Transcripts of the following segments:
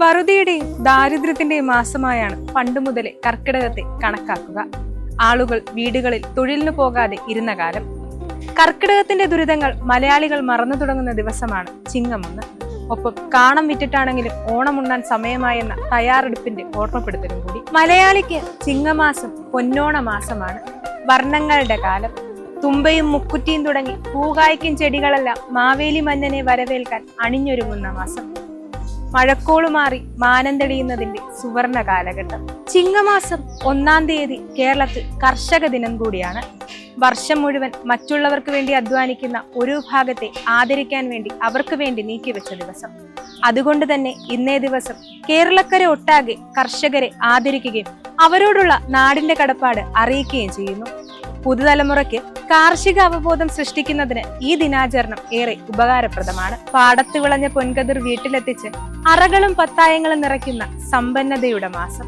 വറുതിയുടെയും ദാരിദ്ര്യത്തിന്റെയും മാസമായാണ് പണ്ടുമുതലേ കർക്കിടകത്തെ കണക്കാക്കുക. ആളുകൾ വീടുകളിൽ തൊഴിലിനു പോകാതെ ഇരുന്ന കാലം. കർക്കിടകത്തിന്റെ ദുരിതങ്ങൾ മലയാളികൾ മറന്നു തുടങ്ങുന്ന ദിവസമാണ് ചിങ്ങം 1. ഒപ്പം കാണം വിറ്റിട്ടാണെങ്കിലും ഓണമുണ്ണാൻ സമയമായെന്ന തയ്യാറെടുപ്പിന്റെ ഓർമ്മപ്പെടുത്തലും കൂടി. മലയാളിക്ക് ചിങ്ങമാസം പൊന്നോണ മാസമാണ്. വർണ്ണങ്ങളുടെ കാലം. തുമ്പയും മുക്കുറ്റിയും തുടങ്ങി പൂകായ്ക്കും ചെടികളെല്ലാം മാവേലി മന്നനെ വരവേൽക്കാൻ അണിഞ്ഞൊരുങ്ങുന്ന മാസം. മഴക്കോളു മാറി മാനം തെളിയുന്നതിന്റെ സുവർണ കാലഘട്ടം. ചിങ്ങമാസം 1-ാം തീയതി കേരളത്തിൽ കർഷക ദിനം കൂടിയാണ്. വർഷം മുഴുവൻ മറ്റുള്ളവർക്ക് വേണ്ടി അധ്വാനിക്കുന്ന ഒരു വിഭാഗത്തെ ആദരിക്കാൻ വേണ്ടി അവർക്ക് വേണ്ടി നീക്കിവെച്ച ദിവസം. അതുകൊണ്ട് തന്നെ ഇന്നേ ദിവസം കേരളക്കര ഒട്ടാകെ കർഷകരെ ആദരിക്കുകയും അവരോടുള്ള നാടിന്റെ കടപ്പാട് അറിയിക്കുകയും ചെയ്യുന്നു. പുതുതലമുറയ്ക്ക് കാർഷിക അവബോധം സൃഷ്ടിക്കുന്നതിന് ഈ ദിനാചരണം ഏറെ ഉപകാരപ്രദമാണ്. പാടത്ത് വിളഞ്ഞ പൊൻകതിർ വീട്ടിലെത്തിച്ച് അറകളും പത്തായങ്ങളും നിറയ്ക്കുന്ന സമ്പന്നതയുടെ മാസം.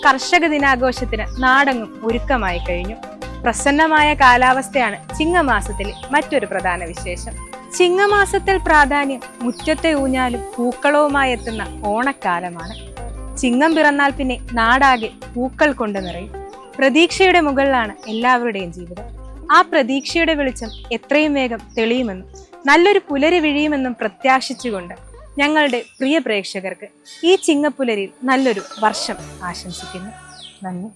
കർഷക ദിനാഘോഷത്തിന് നാടെങ്ങും ഒരുക്കമായി കഴിഞ്ഞു. പ്രസന്നമായ കാലാവസ്ഥയാണ് ചിങ്ങമാസത്തിലെ മറ്റൊരു പ്രധാന വിശേഷം. ചിങ്ങമാസത്തിൽ പ്രാധാന്യം മുറ്റത്തെ ഊഞ്ഞാലും പൂക്കളവുമായി എത്തുന്ന ഓണക്കാലമാണ്. ചിങ്ങം പിറന്നാൽ പിന്നെ നാടാകെ പൂക്കൾ കൊണ്ട് നിറയും. പ്രതീക്ഷയുടെ മുകളിലാണ് എല്ലാവരുടെയും ജീവിതം. ആ പ്രതീക്ഷയുടെ വെളിച്ചം എത്രയും വേഗം തെളിയുമെന്നും നല്ലൊരു പുലരി വിഴിയുമെന്നും പ്രത്യാശിച്ചുകൊണ്ട് ഞങ്ങളുടെ പ്രിയ പ്രേക്ഷകർക്ക് ഈ ചിങ്ങപ്പുലരിയിൽ നല്ലൊരു വർഷം ആശംസിക്കുന്നു. നന്ദി.